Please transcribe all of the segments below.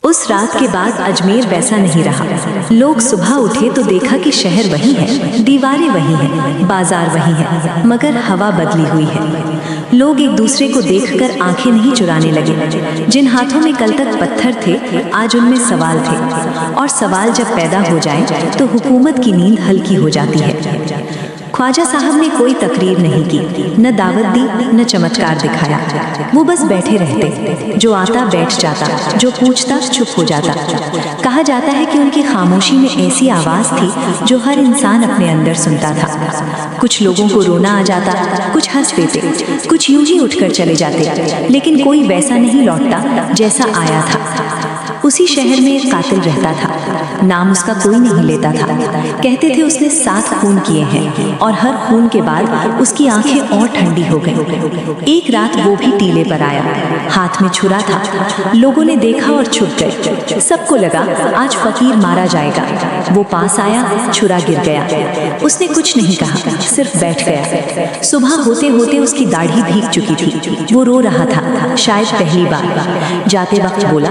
उस रात के बाद अजमेर वैसा नहीं रहा। लोग सुबह उठे तो देखा कि शहर वही है, दीवारें वही हैं, बाजार वही है, मगर हवा बदली हुई है। लोग एक दूसरे को देखकर आंखें नहीं चुराने लगे। जिन हाथों में कल तक पत्थर थे, आज उनमें सवाल थे, और सवाल जब पैदा हो जाए तो हुकूमत की नींद हल्की हो जाती है। ख्वाजा साहब ने कोई तकरीर नहीं की, न दावत दी, न चमत्कार दिखाया। वो बस बैठे रहते, जो आता बैठ जाता, जो पूछता चुप हो जाता। कहा जाता है कि उनकी खामोशी में ऐसी आवाज़ थी जो हर इंसान अपने अंदर सुनता था। कुछ लोगों को रोना आ जाता, कुछ हंस देते, कुछ यूं ही उठकर चले जाते, लेकिन कोई वैसा नहीं लौटता जैसा आया था। उसी शहर में एक कातिल रहता था, नाम उसका कोई नहीं लेता था। कहते थे उसने 7 खून किए हैं, और हर खून के बाद उसकी आंखें और ठंडी हो गईं। एक रात वो भी टीले पर आया, हाथ में छुरा था। लोगों ने देखा और छुप गए। सबको लगा आज फकीर मारा जाएगा। वो पास आया, छुरा गिर गया। उसने कुछ नहीं कहा, सिर्फ बैठ गया। सुबह होते होते उसकी दाढ़ी भीग चुकी थी। वो रो रहा था, शायद पहली बार। जाते वक्त बोला,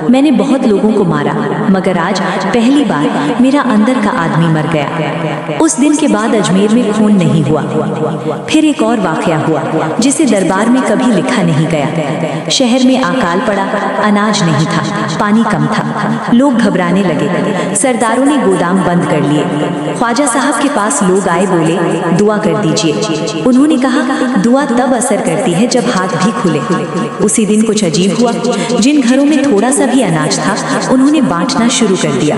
मैंने बहुत लोगों को मारा, मगर आज पहली बार मेरा अंदर का आदमी मर गया। उस दिन के बाद अजमेर में खून नहीं हुआ। फिर एक और वाकया हुआ जिसे दरबार में कभी लिखा नहीं गया। शहर में अकाल पड़ा, अनाज नहीं था, पानी कम था। लोग घबराने लगे। सरदारों ने गोदाम बंद कर लिए। ख्वाजा साहब के पास लोग आए, बोले दुआ कर दीजिए। उन्होंने कहा दुआ तब असर करती है जब हाथ भी खुले। उसी दिन कुछ अजीब हुआ। जिन घरों में थोड़ा सा भी अनाज था, उन्होंने बांटना शुरू कर दिया।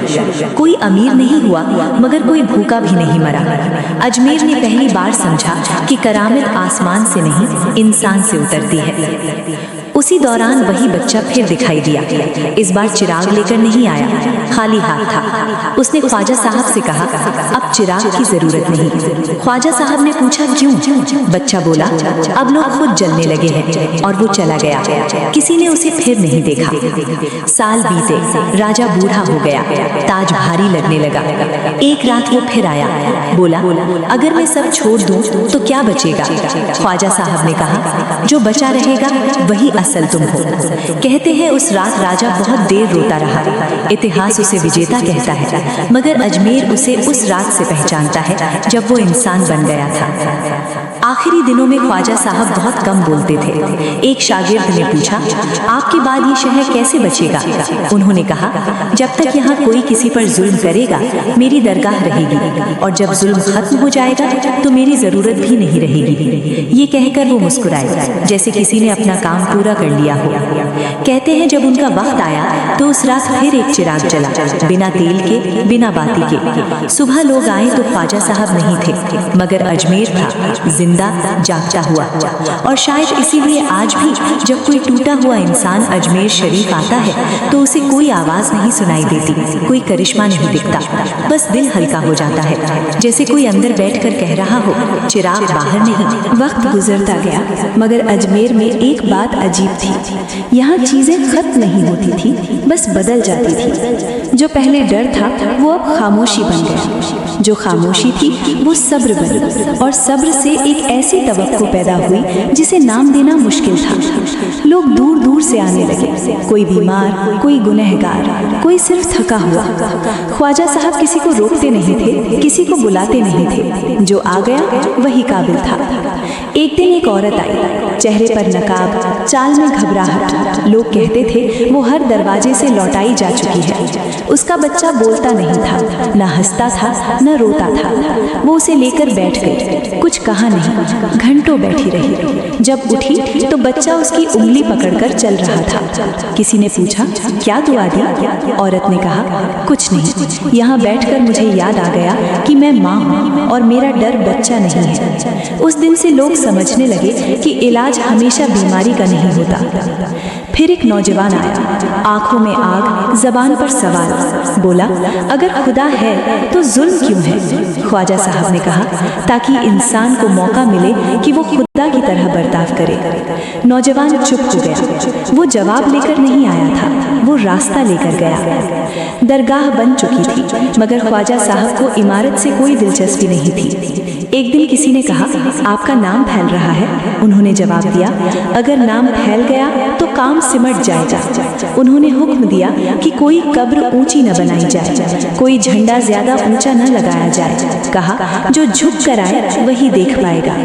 कोई अमीर नहीं हुआ, मगर कोई भूखा भी नहीं मरा। अजमेर ने पहली बार समझा कि करामत आसमान से नहीं, इंसान से उतरती है। उसी दौरान वही बच्चा फिर दिखाई दिया। इस बार चिराग लेकर नहीं आया, खाली हाथ था। उसने ख्वाजा साहब से कहा, अब चिराग की जरूरत नहीं। ख्वाजा साहब ने पूछा क्यों? बच्चा बोला, अब लोग खुद जलने लगे हैं, और वो चला गया। किसी ने उसे फिर नहीं देखा। साल बीते, राजा बूढ़ा हो गया, ताज भारी लगने लगा। एक रात वो फिर आया, बोला अगर मैं सब छोड़ दूं तो क्या बचेगा? ख्वाजा साहब ने कहा, जो बचा रहेगा वही असल तुम हो। कहते हैं उस रात राजा बहुत देर रोता रहा। इतिहास उसे विजेता कहता है, मगर अजमेर उसे उस रात से पहचानता है जब वो इंसान बन गया था। आखिरी दिनों में ख्वाजा साहब बहुत कम बोलते थे। एक शागिर्द ने पूछा, आपके बाद ये शहर कैसे बचेगा? उन्होंने कहा, जब तक यहाँ कोई किसी पर जुल्म करेगा मेरी दरगाह रहेगी, और जब जुल्म खत्म हो जाएगा तो मेरी जरूरत भी नहीं रहेगी। ये कहकर वो मुस्कुराए, जैसे किसी ने अपना काम पूरा कर लिया हो। कहते हैं जब उनका वक्त आया तो उस रात फिर एक चिराग जला, बिना तेल के, बिना बाती के। सुबह लोग आए तो ख्वाजा साहब नहीं थे, मगर अजमेर था, जिंदा जागता हुआ। और शायद इसीलिए आज भी जब कोई टूटा हुआ इंसान अजमेर शरीफ आता है तो उसे कोई आवाज नहीं सुनाई देती, कोई करिश्मा नहीं दिखता, बस दिल हल्का हो जाता है, जैसे कोई अंदर बैठकर कह रहा हो, चिराग बाहर नहीं। वक्त गुजरता गया, मगर अजमेर में एक बात अजीब थी। यहाँ चीजें खत्म नहीं होती थी, बस बदल जाती थी। जो पहले डर था वो अब खामोशी बन गया, जो खामोशी थी वो सब्र बनी, और सब्र से एक ऐसी तवक्को पैदा हुई जिसे नाम देना मुश्किल था। लोग दूर दूर से आने लगे, कोई बीमार, कोई गुनहगार, कोई सिर्फ थका हुआ। ख्वाजा साहब किसी को रोकते नहीं थे, किसी को बुलाते नहीं थे, जो आ गया वही काबिल था। एक दिन एक औरत आई, चेहरे पर नकाब, चाल में घबराहट। लोग कहते थे वो हर दरवाजे से लौटाई जा चुकी है। उसका बच्चा बोलता नहीं था, न हंसता था, न रोता था। वो उसे लेकर बैठ गई, कुछ कहा नहीं, घंटों बैठी रही। जब उठी तो बच्चा उसकी उंगली पकड़कर चल रहा था। किसी ने पूछा, क्या दुआ दी? औरत ने कहा, कुछ नहीं, यहाँ बैठकर मुझे याद आ गया कि मैं माँ हूँ और मेरा डर बच्चा नहीं है। उस दिन से लोग समझने लगे कि इलाज हमेशा बीमारी का नहीं होता। फिर एक नौजवान आया, आंखों में आग, जबान पर सवाल। बोला, अगर खुदा है तो जुल्म क्यों है? ख्वाजा साहब ने कहा, ताकि इंसान को मौका मिले कि वो खुदा की तरह बर्ताव करे। नौजवान चुप हो गया। वो जवाब लेकर नहीं आया था, वो रास्ता लेकर गया। दरगाह बन चुकी थी, मगर ख्वाजा साहब को इमारत से कोई दिलचस्पी नहीं थी। एक दिन किसी ने कहा, आपका नाम फैल रहा है। उन्होंने जवाब दिया, अगर नाम फैल गया तो काम सिमट जाएगा। उन्होंने हुक्म दिया कि कोई कब्र ऊंची न बनाई जाए, कोई झंडा ज्यादा ऊंचा न लगाया जाए। कहा, जो झुक कर आए वही देख पाएगा।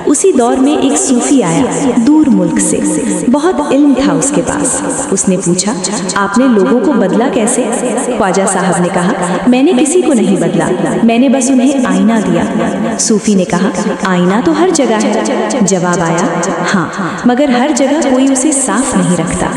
उसी दौर में एक सूफी आया, दूर मुल्क से। बहुत इल्म था उसके पास। उसने पूछा, आपने लोगों को बदला कैसे? ख्वाजा साहब ने कहा, मैंने किसी को नहीं बदला, मैंने बस उन्हें आईना दिया। सूफी ने कहा, आईना तो हर जगह है। जवाब आया, हाँ, मगर हर जगह कोई उसे साफ नहीं रखता।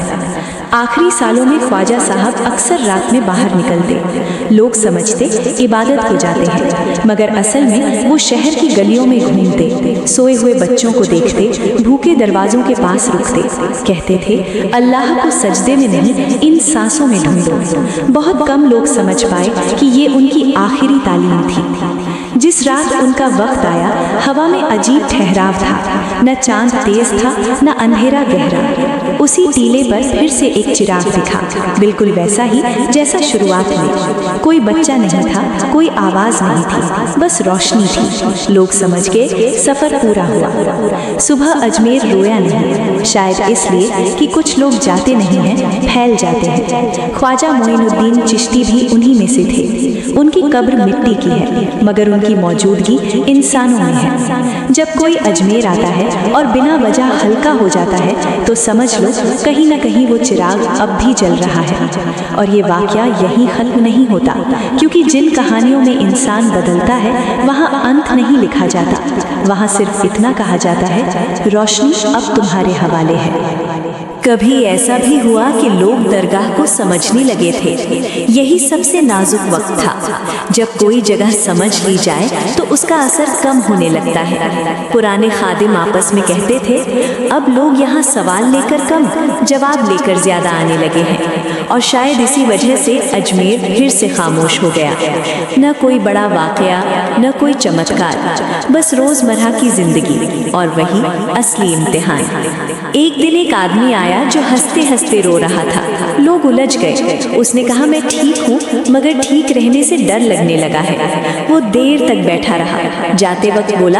आखिरी सालों में ख्वाजा साहब अक्सर रात में बाहर निकलते। लोग समझते इबादत को जाते हैं, मगर असल में वो शहर की गलियों में घूमते, सोए हुए बच्चों को देखते, भूखे दरवाजों के पास रुकते। कहते थे, अल्लाह को सजदे में नहीं, इन सांसों में ढूंढो। बहुत कम लोग समझ पाए कि ये उनकी आखिरी तालीम थी। जिस रात उनका वक्त आया, हवा में अजीब ठहराव था। न चांद तेज था, न अंधेरा गहरा। उसी टीले पर फिर से एक चिराग दिखा, बिल्कुल वैसा ही जैसा शुरुआत में। कोई बच्चा नहीं था, कोई आवाज नहीं थी, बस रोशनी थी। लोग समझ गए सफर पूरा हुआ। सुबह अजमेर रोया नहीं, शायद इसलिए कि कुछ लोग जाते नहीं हैं, फैल जाते हैं। ख्वाजा मोइनुद्दीन चिश्ती भी उन्हीं में से थे। उनकी कब्र मिट्टी की है, मगर उनकी मौजूदगी इंसानों में है। जब कोई अजमेर आता है और बिना वजह हल्का हो जाता है, तो समझ लो कहीं न कहीं वो चिराग अब भी जल रहा है। और ये वाकया यहीं खत्म नहीं होता, क्योंकि जिन कहानियों में इंसान बदलता है वहाँ अंत नहीं लिखा जाता। वहाँ सिर्फ इतना कहा जाता है, रोशनी अब तुम्हारे हवाले है। कभी ऐसा भी हुआ कि लोग दरगाह को समझने लगे थे। यही सबसे नाजुक वक्त था। जब कोई जगह समझ ली जाए तो उसका असर कम होने लगता है। पुराने खादिम आपस में कहते थे, अब लोग यहाँ सवाल लेकर कम, जवाब लेकर ज्यादा आने लगे हैं। और शायद इसी वजह से अजमेर फिर से खामोश हो गया। न कोई बड़ा वाकया, न कोई चमत्कार, बस रोजमर्रा की जिंदगी और वही असली इम्तिहान। एक दिन एक आदमी आया जो हंसते हंसते रो रहा था। लोग उलझ गए। उसने कहा, मैं ठीक हूँ, मगर ठीक रहने से डर लगने लगा है। वो देर तक बैठा रहा। जाते वक्त बोला,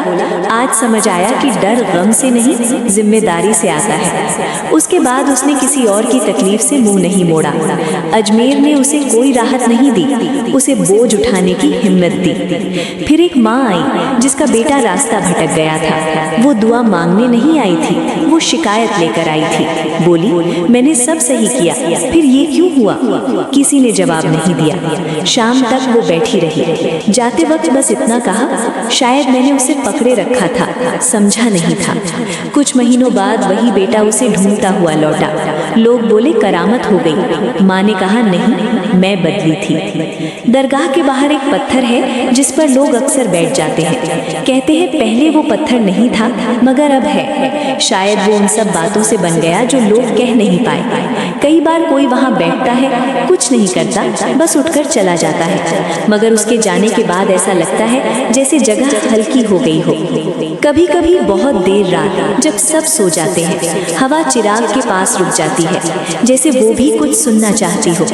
आज समझ आया कि डर गम से नहीं, जिम्मेदारी से आता है। उसके बाद उसने किसी और की तकलीफ से मुंह नहीं मोड़ा। अजमेर ने उसे कोई राहत नहीं दी, उसे बोझ उठाने की हिम्मत दी। फिर एक माँ आई जिसका बेटा रास्ता भटक गया था। वो दुआ मांगने नहीं आई थी, वो शिकायत लेकर आई थी। बोली, मैंने सब सही किया, फिर ये क्यों हुआ? किसी ने जवाब नहीं दिया। शाम तक वो बैठी रही। जाते वक्त बस इतना कहा, शायद मैंने उसे पकड़े रखा था, समझा नहीं था। कुछ महीनों बाद वही बेटा उसे ढूंढता हुआ लौटा। लोग बोले, करामत हो गई। माँ ने कहा, नहीं, मैं बदली थी। दरगाह के बाहर एक पत्थर है जिस पर लोग अक्सर बैठ जाते हैं। कहते हैं पहले वो पत्थर नहीं था, मगर अब है। शायद वो उन सब बातों से बन गया जो लोग कह नहीं पाए। कई बार कोई वहाँ बैठता है, कुछ नहीं करता, बस उठकर चला जाता है, मगर उसके जाने के बाद ऐसा लगता है जैसे जगह हल्की हो गई हो। कभी कभी बहुत देर रात जब सब सो जाते हैं, हवा चिराग के पास रुक जाती है, जैसे वो भी कुछ सुनना चाहती हो।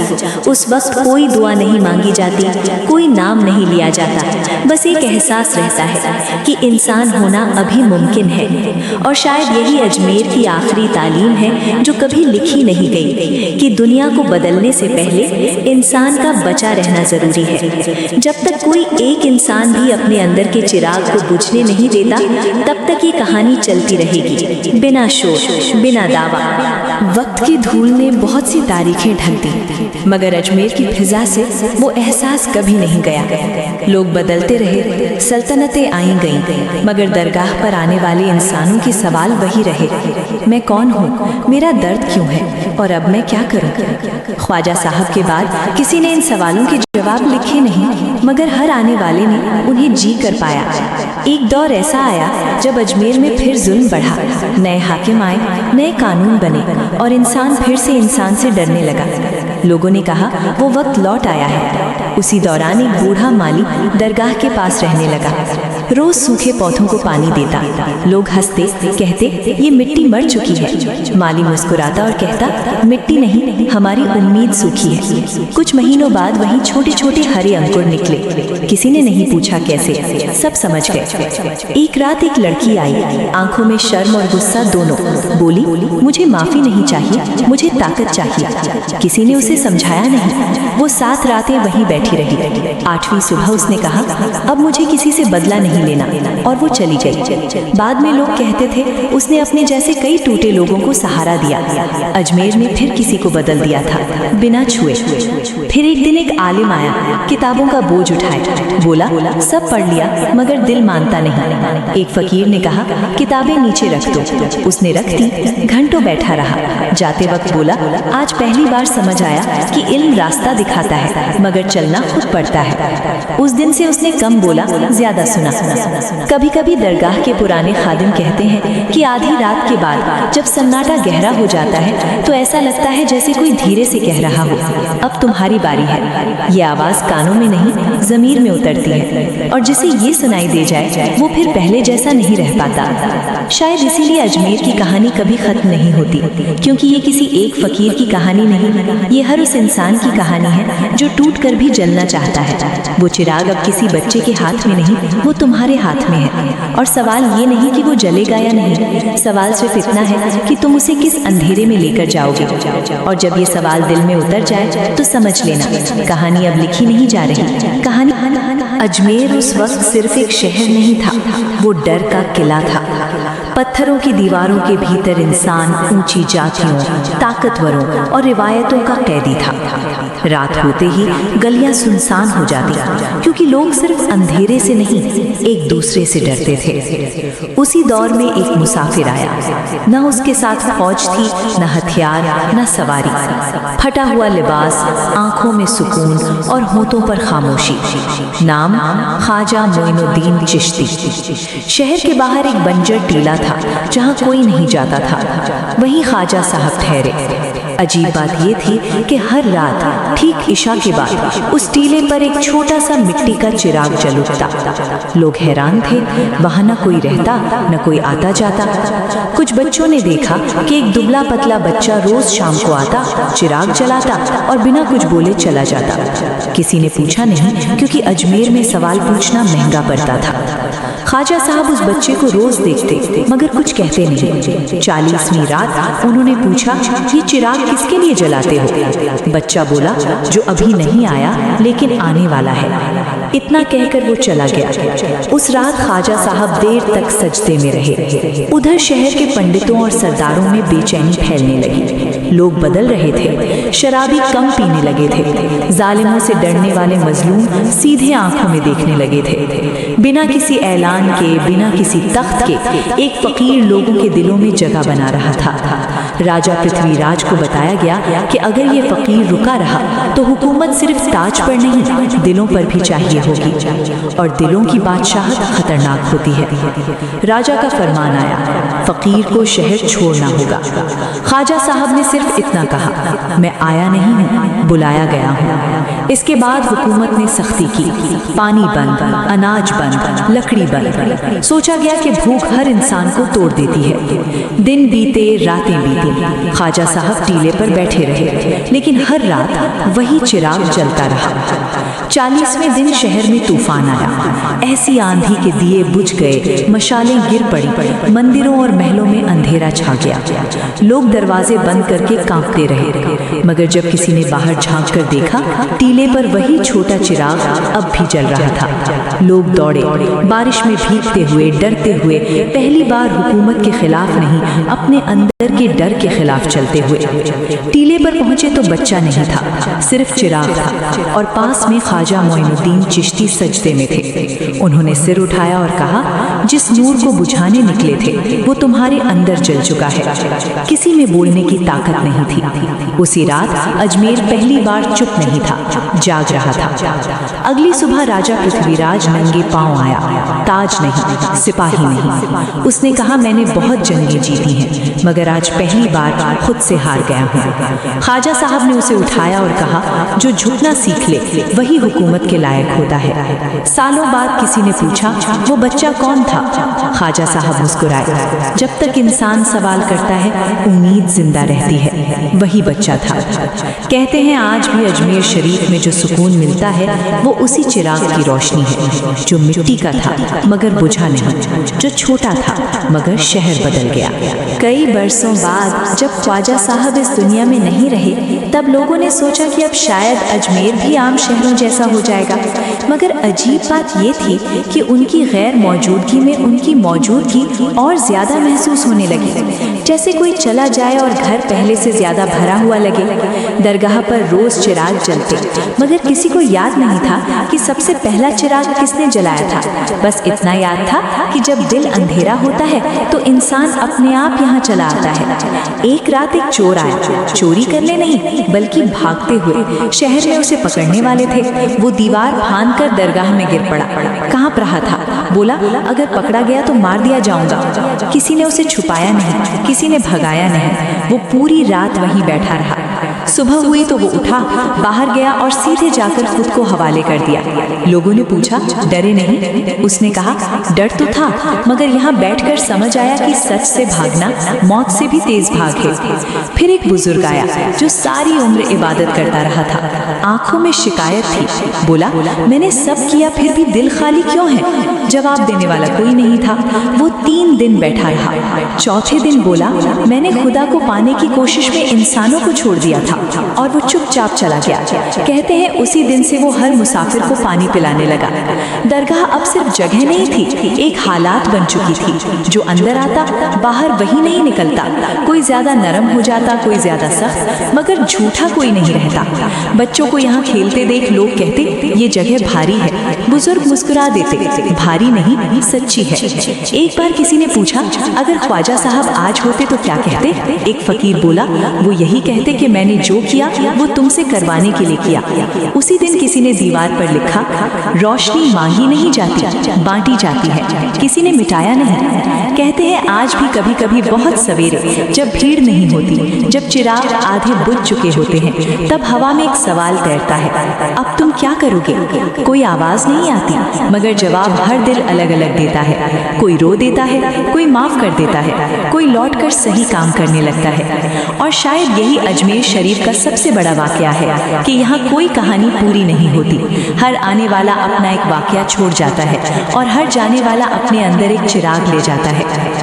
उस वक्त कोई दुआ नहीं मांगी जाती, कोई नाम नहीं लिया जाता, बस एक एहसास रहता है कि इंसान होना अभी मुमकिन है। और शायद यही अजमेर की आखिरी तालीम है जो कभी लिखी नहीं गई, कि दुनिया को बदलने से पहले इंसान का बचा रहना जरूरी है। जब तक कोई एक इंसान भी अपने अंदर के चिराग को बुझने नहीं देता, तब तक ये कहानी चलती रहेगी, बिना शोर, बिना दावा। वक्त की धूल ने बहुत सी तारीखें ढक दी, मगर अजमेर की फिजा से वो एहसास कभी नहीं गया। लोग बदलते रहे, सल्तनतें आई गईं, मगर दरगाह पर आने वाले इंसानों के सवाल वही रहे। मैं कौन हूँ, मेरा दर्द क्यों है, और अब मैं क्या करूँ? ख्वाजा साहब के बाद किसी ने इन सवालों के जवाब लिखे नहीं, मगर हर आने वाले ने उन्हें जी कर पाया। एक दौर ऐसा आया जब अजमेर में फिर जुल्म बढ़ा, नए हाकिम आए, नए कानून बने, और इंसान फिर से इंसान से डरने लगा। लोगों ने कहा वो वक्त लौट आया है। उसी दौरान एक बूढ़ा माली दरगाह के पास रहने लगा। रोज सूखे पौधों को पानी देता। लोग हंसते, कहते ये मिट्टी मर चुकी है। माली मुस्कुराता और कहता मिट्टी नहीं, हमारी उम्मीद सूखी है। कुछ महीनों बाद वहीं छोटे छोटे हरे अंकुर निकले। किसी ने नहीं पूछा कैसे, सब समझ गए। एक रात एक लड़की आई, आंखों में शर्म और गुस्सा दोनों। बोली मुझे माफी नहीं चाहिए, मुझे ताकत चाहिए। किसी ने उसे समझाया नहीं। वो 7 रातें वहीं बैठी रही। 8वीं सुबह उसने कहा अब मुझे किसी से बदला नहीं लेना, और वो चली गई। बाद में लोग कहते थे उसने अपने जैसे कई टूटे लोगों को सहारा दिया। अजमेर ने फिर किसी को बदल दिया था, बिना छुए। फिर एक दिन एक आलिम आया, किताबों का बोझ उठाए। बोला सब पढ़ लिया मगर दिल मानता नहीं। एक फकीर ने कहा किताबें नीचे रख दो। उसने रख दी, घंटों बैठा रहा। जाते वक्त बोला आज पहली बार समझ आया कि इल्म रास्ता दिखाता है मगर चलना खुद पड़ता है। उस दिन से उसने कम बोला, ज्यादा सुना। कभी कभी दरगाह के पुराने खादिम कहते हैं कि आधी रात के बाद जब सन्नाटा गहरा हो जाता है तो ऐसा लगता है जैसे कोई धीरे से कह रहा हो अब तुम्हारी बारी है। ये आवाज कानों में नहीं जमीर में उतरती है, और जिसे ये सुनाई दे जाए वो फिर पहले जैसा नहीं रह पाता। शायद इसीलिए अजमेर की कहानी कभी खत्म नहीं होती, क्योंकि ये किसी एक फकीर की कहानी नहीं, ये हर उस इंसान की कहानी है जो टूट कर भी जलना चाहता है। वो चिराग अब किसी बच्चे के हाथ में नहीं, वो तुम्हारे हाथ में है। और सवाल ये नहीं कि वो जलेगा या नहीं, सवाल सिर्फ इतना है कि तुम उसे किस अंधेरे में लेकर जाओगे। और जब ये सवाल दिल में उतर जाए तो समझ लेना कहानी अब लिखी नहीं जा रही। कहानी अजमेर उस वक्त सिर्फ एक शहर नहीं था, वो डर का किला था। पत्थरों की दीवारों के भीतर इंसान ऊंची जातियों, ताकतवरों और रिवायतों का कैदी था। रात होते ही गलियां सुनसान हो जाती, क्योंकि लोग सिर्फ अंधेरे से नहीं एक दूसरे से डरते थे। उसी दौर में एक मुसाफिर आया, न उसके साथ फौज थी, न हथियार, न सवारी। फटा हुआ लिबास, आंखों में सुकून और होठों पर खामोशी। नाम ख्वाजा मोइनुद्दीन चिश्ती। शहर के बाहर एक बंजर टीला था जहां कोई नहीं जाता था, वहीं ख्वाजा साहब ठहरे। अजीब बात ये थी कि हर रात ठीक इशा के बाद उस टीले पर एक छोटा सा मिट्टी का चिराग जल उठता। लोग हैरान थे, वहां न कोई रहता न कोई आता जाता। कुछ बच्चों ने देखा कि एक दुबला पतला बच्चा रोज शाम को आता, चिराग जलाता और बिना कुछ बोले चला जाता। किसी ने पूछा नहीं, क्योंकि अजमेर में सवाल पूछना महंगा पड़ता था। ख्वाजा साहब उस बच्चे को रोज देखते मगर कुछ कहते नहीं। 40वीं रात उन्होंने पूछा ये चिराग किसके लिए जलाते हो? बच्चा बोला जो अभी नहीं आया लेकिन आने वाला है। इतना कहकर वो चला गया। उस रात ख्वाजा साहब देर तक सजदे में रहे। उधर शहर के पंडितों और सरदारों में बेचैनी फैलने लगी। लोग बदल रहे थे, शराबी कम पीने लगे थे, जालिमों से डरने वाले मजलूम सीधे आंखों में देखने लगे थे। बिना किसी ऐलान के, बिना किसी तख्त के एक फकीर लोगों के दिलों में जगह बना रहा था। राजा पृथ्वीराज को बताया गया कि अगर ये फकीर रुका रहा तो हुकूमत सिर्फ ताज पर नहीं दिलों पर भी चाहिए होगी, और दिलों की बादशाहत खतरनाक होती है। राजा का फरमान आया, फकीर को शहर छोड़ना होगा। ख्वाजा साहब ने सिर्फ इतना कहा, मैं आया नहीं हूँ, बुलाया गया हूँ। इसके बाद हुकूमत ने सख्ती की, पानी बंद, अनाज बंद, लकड़ी बंद। सोचा गया कि भूख हर इंसान को तोड़ देती है। दिन बीते, रातें बीती, ख्वाजा साहब टीले पर बैठे रहे, लेकिन हर रात वही चिराग जलता रहा। 40वें दिन शहर में तूफान आया। ऐसी आंधी के दिए बुझ गए, मशालें गिर पड़ी, मंदिरों और महलों में अंधेरा छा गया। लोग दरवाजे बंद करके कांपते रहे, मगर जब किसी ने बाहर झांक कर देखा, टीले पर वही छोटा चिराग अब भी जल रहा था। लोग दौड़े, बारिश में भीगते हुए, डरते हुए, पहली बार हुकूमत के खिलाफ नहीं, अपने अंदर के डर के खिलाफ चलते हुए। टीले पर पहुंचे तो बच्चा नहीं था, सिर्फ चिराग था, और पास में ख्वाजा मोइनुद्दीन चिश्ती सजदे में थे। उन्होंने सिर उठाया और कहा, जिस नूर को बुझाने निकले थे वो तुम्हारे अंदर जल चुका है। किसी में बोलने की ताकत नहीं थी। उसी रात अजमेर पहली बार चुप नहीं था, जाग रहा था। अगली सुबह राजा पृथ्वीराज नंगे पांव आया, ताज नहीं, सिपाही नहीं। उसने कहा, मैंने बहुत जंगें जीती हैं, मगर आज पहली बार खुद से हार गया हूँ। ख्वाजा साहब ने उसे उठाया और कहा, जो झुकना सीख ले वही हुकूमत के लायक होता है। सालों बाद किसी ने पूछा, वो बच्चा कौन था? ख्वाजा साहब मुस्कुराए। जब तक इंसान सवाल करता है उम्मीद जिंदा रहती है, वही बच्चा था। कहते हैं आज भी अजमेर शरीफ में जो सुकून मिलता है वो उसी चिराग की रोशनी है, जो मिट्टी का था मगर बुझा नहीं, जो छोटा था मगर शहर बदल गया। कई बरसों बाद जब ख्वाजा साहब इस दुनिया में नहीं रहे, तब लोगों ने सोचा कि अब शायद अजमेर भी आम शहरों जैसा हो जाएगा। मगर अजीब बात ये थी कि उनकी गैर मौजूदगी में उनकी मौजूदगी और ज़्यादा महसूस होने लगी, जैसे कोई चला जाए और घर पहले से ज़्यादा भरा हुआ लगे। दरगाह पर रोज़ चिराग जलते, मगर किसी को याद नहीं था कि सबसे पहला चिराग किसने जलाया था। बस इतना याद था कि जब दिल अंधेरा होता है तो इंसान अपने आप यहाँ चला आता है। एक रात एक चोर आया, चोरी करने नहीं बल्कि भागते हुए। शहर में उसे पकड़ने वाले थे। वो दीवार फांद कर दरगाह में गिर पड़ा, कांप रहा था। बोला, अगर पकड़ा गया तो मार दिया जाऊंगा। किसी ने उसे छुपाया नहीं, किसी ने भगाया नहीं। वो पूरी रात वहीं बैठा रहा। सुबह हुई तो वो उठा, बाहर गया और सीधे जाकर खुद को हवाले कर दिया। लोगों ने पूछा, डरे नहीं? उसने कहा, डर तो था, मगर यहाँ बैठकर समझ आया कि सच से भागना मौत से भी तेज भाग है। फिर एक बुजुर्ग आया जो सारी उम्र इबादत करता रहा था। आंखों में शिकायत थी। बोला, मैंने सब किया फिर भी दिल खाली क्यों है? जवाब देने वाला कोई नहीं था। वो 3 दिन बैठा रहा। चौथे दिन बोला, मैंने खुदा को पाने की कोशिश में इंसानों को छोड़ दिया था, और वो चुपचाप चला गया। कहते हैं उसी दिन से वो हर मुसाफिर को पानी पिलाने लगा। दरगाह अब सिर्फ जगह नहीं थी, एक हालात बन चुकी थी। जो अंदर आता बाहर वही नहीं निकलता। कोई ज्यादा नरम हो जाता, कोई ज्यादा सख्त, मगर झूठा कोई नहीं रहता। बच्चों को यहाँ खेलते देख लोग कहते, ये जगह भारी है। बुजुर्ग मुस्कुरा देते, भारी नहीं, सच्ची है। एक बार किसी ने पूछा, अगर ख्वाजा साहब आज होते तो क्या कहते? एक फकीर बोला, वो यही कहते कि मैंने जो किया वो तुमसे करवाने के लिए किया। उसी दिन किसी ने दीवार पर लिखा, रोशनी मांगी नहीं जाती, बांटी जाती है, किसी ने मिटाया नहीं। कहते हैं आज भी कभी कभी बहुत सवेरे, जब भीड़ नहीं होती, जब चिराग आधे बुझ चुके होते हैं, तब हवा में एक सवाल तैरता है, अब तुम क्या करोगे? कोई आवाज नहीं आती, मगर जवाब हर दिल अलग अलग देता है। कोई रो देता है, कोई माफ कर देता है, कोई लौट कर सही काम करने लगता है। और शायद यही अजमेर शरीफ का सबसे बड़ा वाकया है कि यहाँ कोई कहानी पूरी नहीं होती। हर आने वाला अपना एक वाकया छोड़ जाता है और हर जाने वाला अपने अंदर एक चिराग ले जाता है।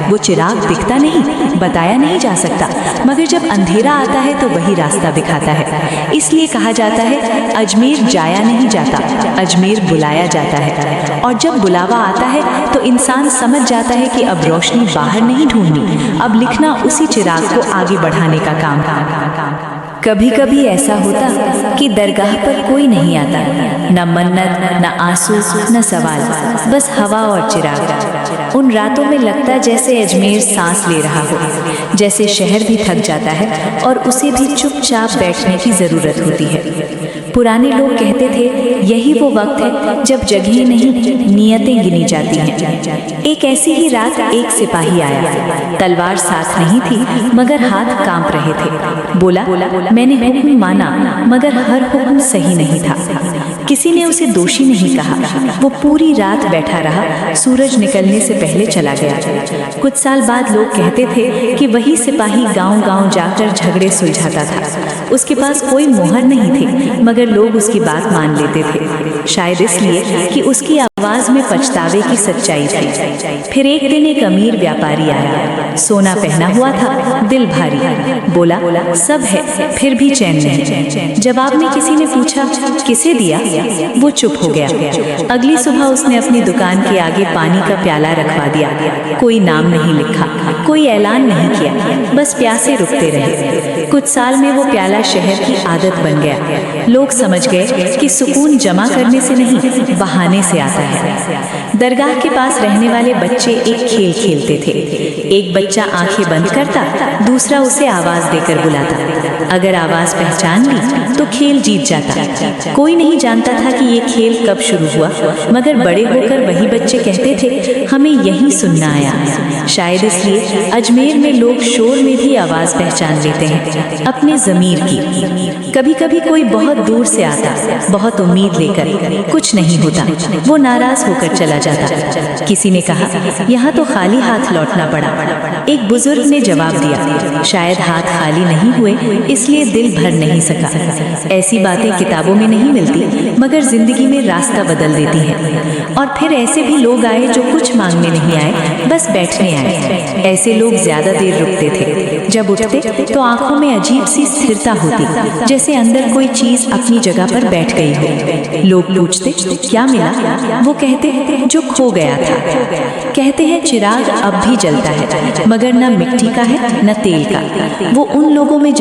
वो चिराग दिखता नहीं, बताया नहीं जा सकता, मगर जब अंधेरा आता है तो वही रास्ता दिखाता है। इसलिए कहा जाता है अजमेर जाया नहीं जाता, अजमेर बुलाया जाता है। और जब बुलावा आता है तो इंसान समझ जाता है कि अब रोशनी बाहर नहीं ढूंढनी, अब लिखना उसी चिराग को आगे बढ़ाने का काम। कभी कभी ऐसा होता कि दरगाह पर कोई नहीं आता, न मन्नत, न आंसू, न सवाल, बस हवा और चिराग। उन रातों में लगता जैसे अजमेर सांस ले रहा हो, जैसे शहर भी थक जाता है और उसे भी चुपचाप बैठने की ज़रूरत होती है। पुराने लोग कहते थे यही वो वक्त है जब जगहें नहीं नियतें गिनी जाती हैं। एक ऐसी ही रात एक सिपाही आया, तलवार साथ नहीं थी मगर हाथ कांप रहे थे। बोला, मैंने हुक्म माना मगर हर हुक्म सही नहीं था। किसी ने उसे दोषी नहीं कहा। वो पूरी रात बैठा रहा, सूरज निकलने से पहले चला गया। कुछ साल बाद लोग कहते थे कि वही सिपाही गांव-गांव जाकर झगड़े सुलझाता था। उसके पास कोई मोहर नहीं थी मगर लोग उसकी बात मान लेते थे, शायद इसलिए कि उसकी आवाज में पछतावे की सच्चाई थी। फिर एक दिन एक अमीर व्यापारी आया, सोना पहना हुआ था, दिल भारी। बोला, सब है फिर भी चैन नहीं। जवाब में किसी ने पूछा, किसे दिया? वो चुप हो गया। अगली सुबह उसने अपनी दुकान के आगे पानी का प्याला रखवा दिया। कोई नाम नहीं लिखा, कोई ऐलान नहीं किया, बस प्यासे रुकते रहे। कुछ साल में वो प्याला शहर की आदत बन गया। लोग समझ गए कि सुकून जमा करने से नहीं, बहाने से आता है। दरगाह के पास रहने वाले बच्चे एक खेल खेलते थे। एक बच्चा आंखें बंद करता, दूसरा उसे आवाज देकर बुलाता। अगर आवाज पहचान ली तो खेल जीत जाता। कोई नहीं जानता था कि ये खेल कब शुरू हुआ, मगर बड़े होकर वही बच्चे कहते थे, हमें यही सुनना आया। शायद इसलिए अजमेर में लोग शोर में भी आवाज पहचान लेते हैं, अपने ज़मीर की। कभी कभी कोई बहुत दूर से आता, बहुत उम्मीद लेकर, कुछ नहीं होता, वो नाराज होकर चला जाता। किसी ने कहा, यहाँ तो खाली हाथ लौटना पड़ा। एक बुजुर्ग ने जवाब दिया, शायद हाथ खाली नहीं हुए इसलिए दिल भर नहीं सका। ऐसी बातें किताबों में नहीं मिलती, मगर जिंदगी में रास्ता बदल देती हैं। और फिर ऐसे भी लोग आए जो कुछ मांगने नहीं आए, बस बैठने आए। ऐसे लोग ज्यादा देर रुकते थे। जब उठते तो आंखों में अजीब सी स्थिरता होती, जैसे अंदर कोई चीज अपनी जगह पर बैठ गई हो। लोग पूछते, क्या मिला? वो कहते, जो खो गया था। कहते हैं चिराग अब भी जलता है, मगर न मिट्टी का है न तेल का। वो उन लोगों में